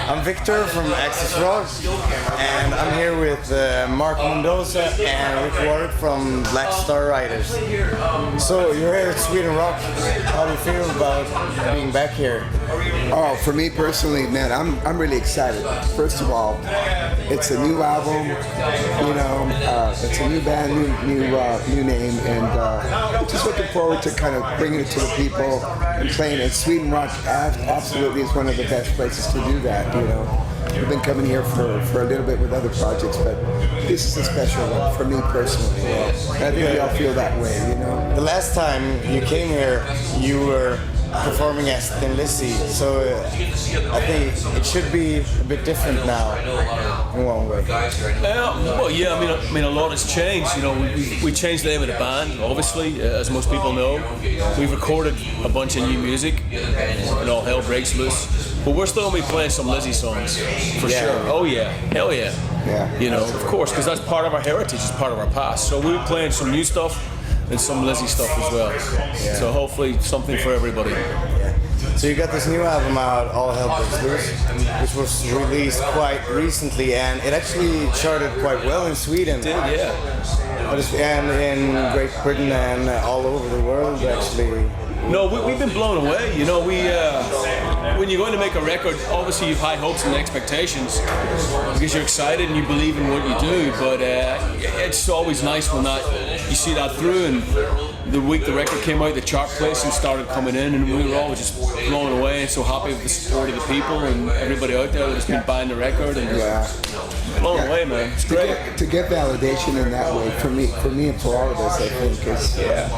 I'm Viktor from Accessrock, and I'm here with Mendoza and Warwick from Black Star Riders. So you're here at Sweden Rock. How do you feel about being back here? Oh, for me personally, man, I'm really excited. First of all, it's a new album, it's a new band, new name, and just looking forward to kind of bringing it to the people and playing it. Sweden Rock absolutely is one of the best places to do that. We've been coming here for a little bit with other projects, but this is a special one for me personally. And I think we all feel that way, The last time you came here, you were performing as Thin Lizzy, so I think it should be a bit different now in one way. I mean, a lot has changed. We changed the name of the band, obviously, as most people know. We've recorded a bunch of new music, and all hell breaks loose. But we're still going to be playing some Lizzy songs, for sure. Oh yeah, hell yeah. Of course, because that's part of our heritage, it's part of our past. So we're playing some new stuff and some Lizzy stuff as well. So hopefully something for everybody. So you got this new album out, All Hell Breaks Loose, which was released quite recently, and it actually charted quite well in Sweden. It did, yeah. And in Great Britain and all over the world, actually. No, we've been blown away. When you're going to make a record, obviously you have high hopes and expectations because you're excited and you believe in what you do. But it's always nice when you see that through. And the week the record came out, the chart placings started coming in, and we were always just blown away and so happy with the support of the people and everybody out there that's been buying the record. And blown away, man. It's great. To get validation in that way, for me and for all of us, I think,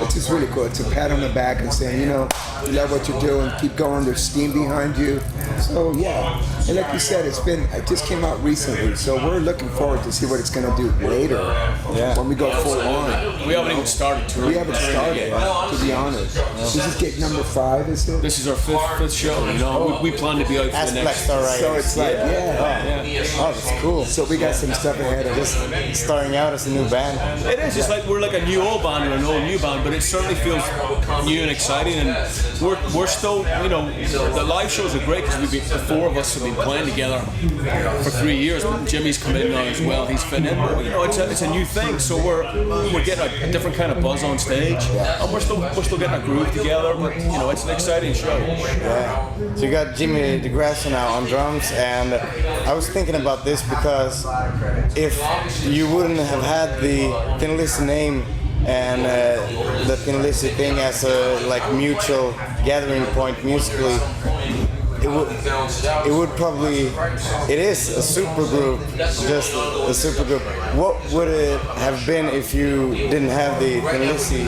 it's just really cool. It's a pat on the back and saying, you love what you're doing, keep going, there's steam behind you. So, and like you said, it just came out recently, so we're looking forward to see what it's going to do later when we go full on. We haven't even started touring. We haven't started, to be honest. This is gate number 5, is it? This is our fifth show, we plan to be out for the next. Black Star Riders. So it's like, Oh, that's cool. So we got some stuff ahead of us. Just starting out as a new band. It is just like we're like a new old band or an old new band, but it certainly feels new and exciting. And we're still, the live shows are great because the 4 of us have been playing together for 3 years. Jimmy's come in now as well; he's fitting in. But, it's a new thing, so we're getting a different kind of buzz on stage, and we're still getting a groove together. But it's an exciting show. Yeah. So you got Jimmy DeGrasso now on drums, and I was thinking about this because if you wouldn't have had the Thin Lizzy name and the Thin Lizzy thing as a mutual gathering point musically, it is a super group, just a super group. What would it have been if you didn't have the Thin Lizzy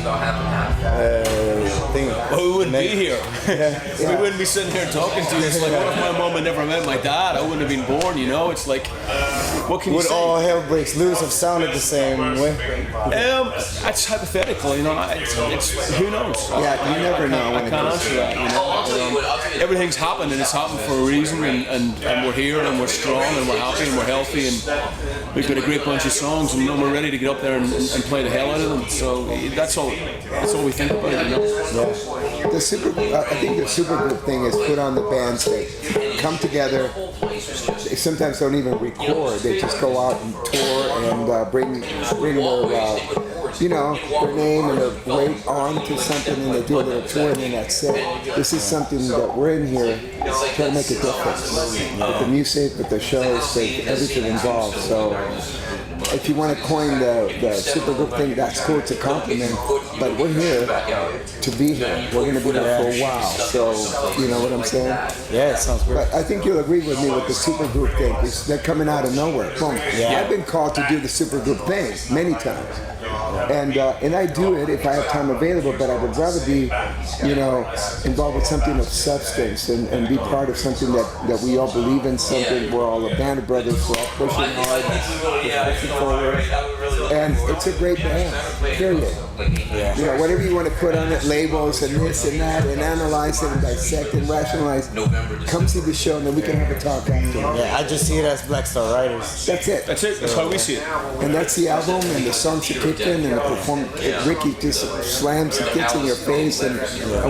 thing? Well, we wouldn't be here. We wouldn't be sitting here talking to you. It's like, what if my mom had never met my dad? I wouldn't have been born, It's like, what can you say? Would All Hell Breaks Loose have sounded the same way? It's hypothetical, It's who knows? You never know. I can't answer that. Everything's happened, and it's happened for a reason, and we're here, and we're strong, and we're happy, and we're healthy, and we've got a great bunch of songs, and we're ready to get up there and play the hell out of them. So that's all we think about, The I think the supergroup thing is put on the bands that come together. They sometimes don't even record. They just go out and tour and bring their their name and their weight onto something, and they do a little tour, and then that's it. This is something that we're in here trying to make a difference with the music, with the shows, with everything involved. So if you want to coin the supergroup thing, that's cool. It's a compliment, but we're here to be here. We're going to be here for a while. So you know what I'm saying? Yeah, it sounds great. But I think you'll agree with me with the supergroup thing. They're coming out of nowhere. Boom. I've been called to do the supergroup thing many times. And I do it if I have time available, but I would rather be, involved with something of substance and be part of something that we all believe in, something we're all a band of brothers, we're all pushing hard, we're pushing forward. And it's a great band, period. Whatever you want to put on it, labels and this and that, and analyze it and dissect and rationalize, come see the show and then we can have a talk after. Yeah, I just see it as Black Star Riders. That's it. That's how we see it. And that's the album and the songs that kicked in. in and the performance, Ricky just slams the kicks in your face, and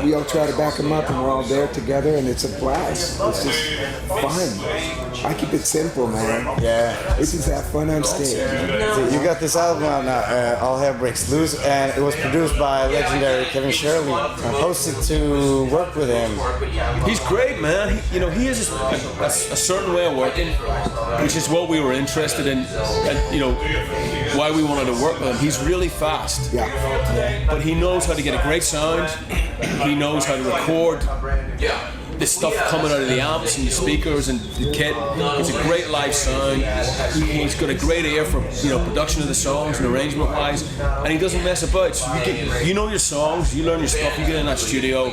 we all try to back him up, and we're all there together, and it's a blast. It's just fun. I keep it simple, man. Yeah. We just have fun on stage. So you got this album out now, All Hell Breaks Loose, and it was produced by legendary Kevin Shirley. I'm hosted to work with him. He's great, man. He has a certain way of working, which is what we were interested in, and why we wanted to work with him. He's really fast. Yeah. But he knows how to get a great sound. He knows how to record the stuff coming out of the amps and the speakers and the kit. It's a great live sound. He's got a great ear for production of the songs and arrangement wise, and he doesn't mess about. So you know your songs, you learn your stuff, you get in that studio,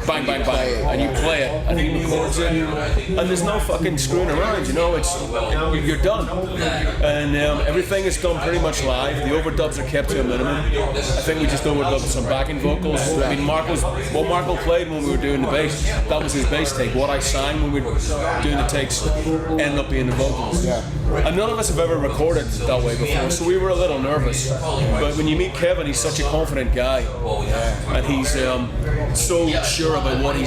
bang bang bang, and you play it, and he records it, and there's no fucking screwing around. You're done, and everything is done pretty much live. The overdubs are kept to a minimum. I think we just overdubbed some backing vocals. I mean, what Marco played when we were doing the bass, that was his bass take. What I sang when we were doing the takes ended up being the vocals. Yeah. And none of us have ever recorded that way before, so we were a little nervous. But when you meet Kevin, he's such a confident guy, and he's so sure about what he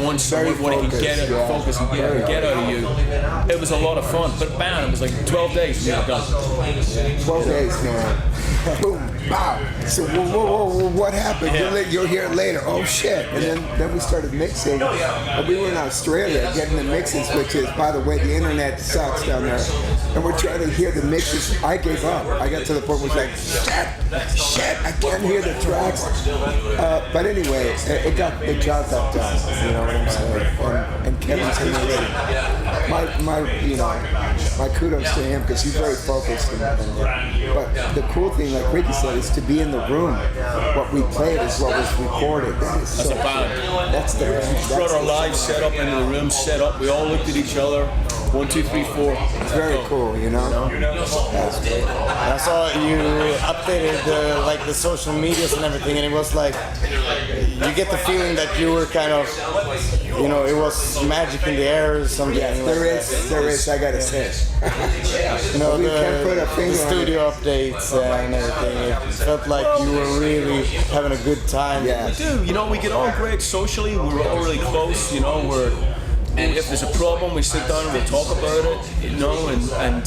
wants, what he can get out of you. It was a lot of fun. But bam, it was like 12 days we were done. 12 days, man. Boom, wow. So what happened? You'll hear it later. Oh shit! And then we started mixing. And we were in Australia getting the mixes, which is, by the way, the internet sucks down there. And we're trying to hear the mixes. I gave up. I got to the point where it was like, shit, I can't hear the tracks. But anyway, the job got done. You know what I'm saying? And Kevin's amazing. My kudos to him because he's very focused. But the cool thing, like Ricky said, is to be in the room. What we played is what was recorded. That's a band. That's the band. Brought our live setup into the room, set up. We all looked at each other. 1, 2, 3, 4. It's very cool, That's great. And I saw you updated the social medias and everything, and it was like you get the feeling that you were kind of, it was magic in the air or something. Yeah, there is. I gotta say. We can't put a finger the studio updates and everything. It felt like you were really having a good time. Yeah, we do. We get on great socially. We're all really close. And if there's a problem, we sit down and we'll talk about it, and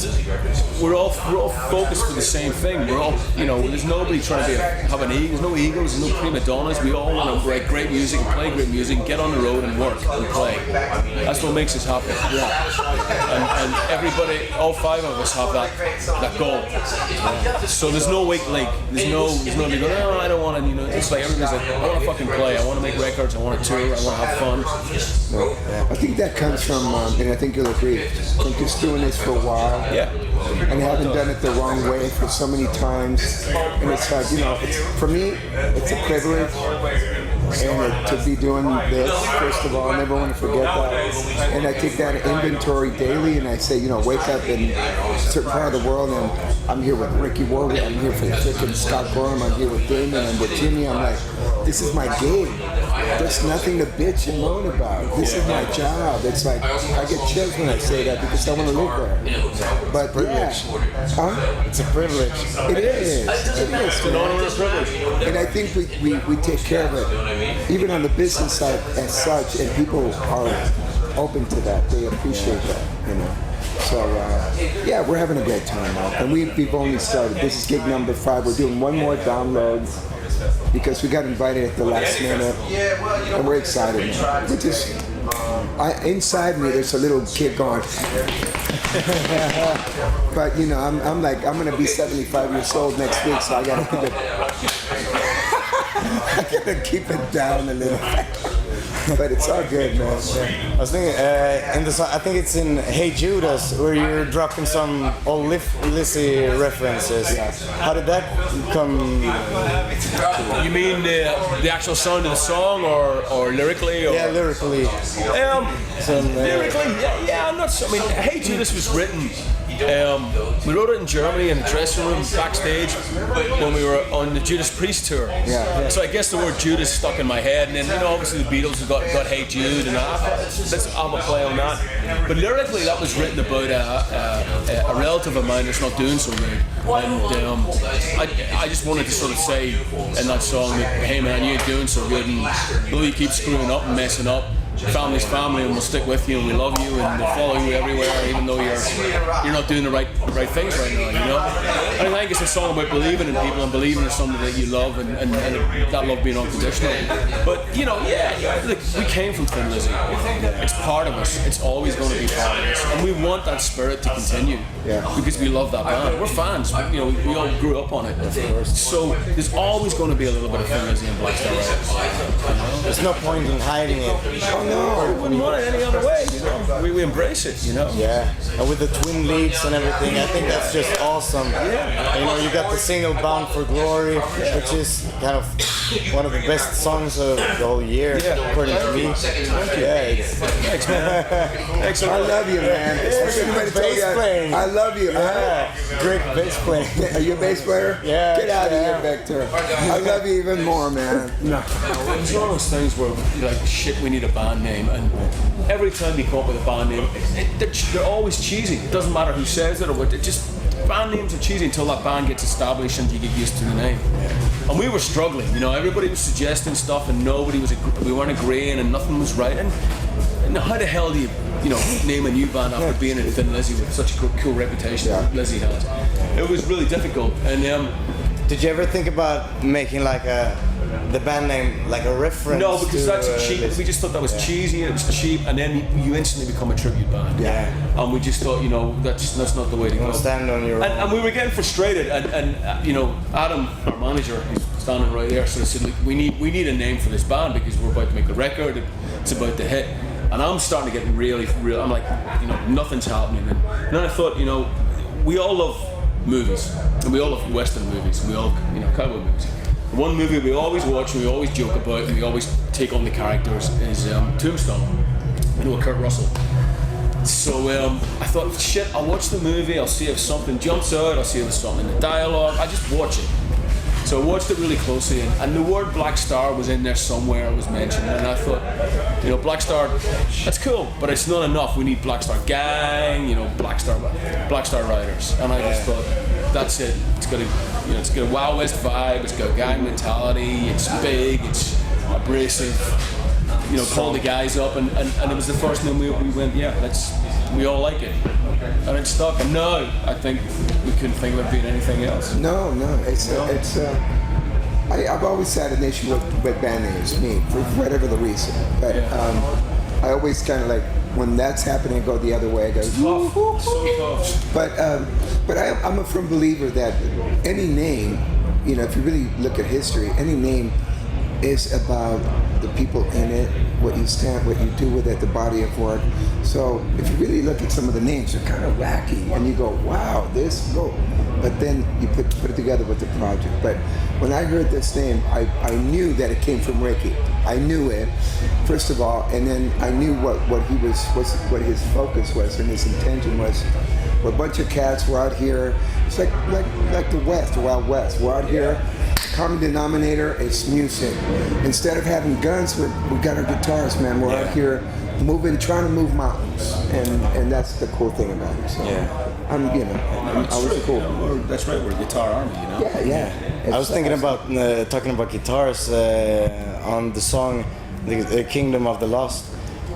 we're all focused for the same thing. We're all, there's nobody trying to have an ego. There's no egos, there's no prima donnas. We all want to write great music, play great music, get on the road and work and play. That's what makes us happy. Yeah. And everybody, all 5 of us have that goal. So there's no weak link. There's nobody going, I don't want to. It's like everybody's like, I want to fucking play. I want to make records. I want to tour. I want to have fun. I think that comes from, and I think you'll agree, from just doing this for a while, and having done it the wrong way for so many times, and it's like, for me, it's a privilege, and to be doing this, first of all, I never want to forget that, and I take that inventory daily, and I say, wake up in a certain part of the world, and I'm here with Ricky Warwick, I'm here for freaking Scott Gorham, I'm here with Damon, I'm with Jimmy, I'm like, this is my gig. There's nothing to bitch and moan about. This is my job. It's like, I get chills when I say that because I want to live there. But privilege. It's a privilege. It is. It's an honor and a privilege. And I think we take care of it, even on the business side as such, and people are open to that. They appreciate that, So, we're having a great time now. And we've only started. This is gig number 5. We're doing one more download because we got invited at the last minute. And we're excited now. We're just, inside me, there's a little kid going. But, I'm like, I'm going to be 75 years old next week, so I got to keep it down a little. But it's all good, man. I was thinking, in the song, I think it's in Hey Judas, where you're dropping some old Lizzy references. How did that come? You mean the actual sound of the song, or lyrically? Or? Yeah, lyrically. Lyrically, I'm not. I mean, Hey Judas was written We wrote it in Germany in the dressing room backstage when we were on the Judas Priest tour. Yeah. So I guess the word Judas stuck in my head, and then obviously the Beatles got Hey Jude, and that's I'm a play on that. But lyrically, that was written about a relative of mine that's not doing so good, and I just wanted to sort of say in that song that, hey man, you ain't doing so good, and though you keep screwing up and messing up, family's family, and we'll stick with you, and we love you, and we'll follow you everywhere, even though you're not doing the right things right now, you know. And I think it's a song about believing in people and believing in something that you love, and that love being unconditional. But look, we came from Thin Lizzy. It's part of us. It's always going to be part of us, and we want that spirit to continue because we love that band. We're fans. We all grew up on it. So there's always going to be a little bit of Thin Lizzy and Black Star Riders. There's no point in hiding it. No, we wouldn't want it any other way, you know. We embrace it, you know. Yeah, and with the twin leads and everything, I think that's just awesome. Yeah. You got the single Bound for Glory, which is kind of one of the best songs of the whole year, according to me. Thanks, man. Thanks. I love you, man. Bass playing. I love you. Great bass playing. Are you a bass player? Yeah. Get out of here, Victor. I love you even more, man. No. It's one of those things where you're like, shit, we need a band name, and every time they come up with a band name, they're always cheesy. It doesn't matter who says it or what. Band names are cheesy until that band gets established and you get used to the name. And we were struggling, everybody was suggesting stuff, and we weren't agreeing, and nothing was right. And how the hell do you name a new band after being in Thin Lizzy with such a cool reputation that Lizzy has? It was really difficult. And did you ever think about making like the band name like a reference? No, because to, that's cheap. We just thought that was cheesy, and it was cheap, and then you instantly become a tribute band. Yeah. And we just thought, that's not the way to go. Stand on your own. And we were getting frustrated, and Adam, our manager, he's standing right there, sort of said, we need a name for this band because we're about to make the record. It's about to hit. And I'm starting to get really. I'm like, nothing's happening. And then I thought, we all love movies, and we all love Western movies, and we all, cowboy movies. One movie we always watch, and we always joke about, and we always take on the characters is Tombstone, with Kurt Russell. So I thought, shit, I'll watch the movie, I'll see if something jumps out, I'll see if there's something in the dialogue, I just watch it. So I watched it really closely, and the word Black Star was in there somewhere, it was mentioned, and I thought, Black Star, that's cool, but it's not enough. We need Black Star Gang, Black Star Riders, and I just thought, that's it. It's got a Wild West vibe, it's got gang mentality, it's big, it's abrasive, call the guys up, and it was the first name we went, we all like it. And it stuck, and now I think we couldn't think of it being anything else. No, I've always had an issue with band names, for whatever the reason. But I always kind of like, when that's happening, I go the other way. I go, tough. So tough. But I'm a firm believer that any name, if you really look at history, any name is about the people in it, what you stand, what you do with it, the body of work. So if you really look at some of the names, they're kind of wacky, and you go, wow, but then you put it together with the project. But when I heard this name, I knew that it came from Ricky. I knew it, first of all, and then I knew what his focus was and his intention was. We're a bunch of cats. We're out here. It's like the West, the Wild West. We're out here. Common denominator is music. Instead of having guns, we got our guitars, man. We're out here trying to move mountains, and that's the cool thing about it. So I was cool. That's right. We're a guitar army, Yeah. I was thinking about talking about guitars on the song "The Kingdom of the Lost."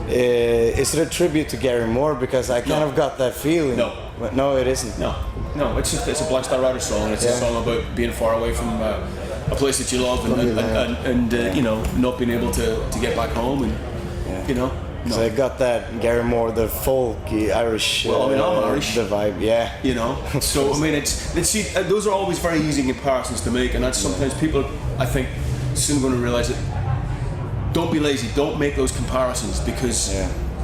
Is it a tribute to Gary Moore? Because I kind of got that feeling. No, it isn't. No, it's a Black Star Rider song. It's a song about being far away from a place that you love, and not being able to get back home, and No. So I got that Gary Moore, the folky Irish. Well, I'm Irish. The vibe, So those are always very easy comparisons to make, and that's sometimes people, I think, soon going to realize that. Don't be lazy. Don't make those comparisons, because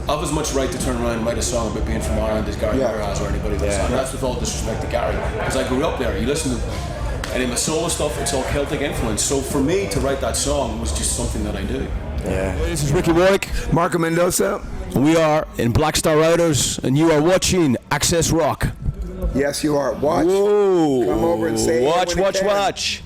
I've as much right to turn around and write a song about being from Ireland as Gary Moore has, or anybody else. And that's with all disrespect to Gary, because I grew up there. You listen to, and in the solo stuff, it's all Celtic influence. So for me to write that song was just something that I do. Yeah. This is Ricky Warwick, Marco Mendoza. We are in Black Star Riders, and you are watching Access Rock. Yes, you are. Watch. Whoa. Come over and say hey Watch, when he watch, can. watch.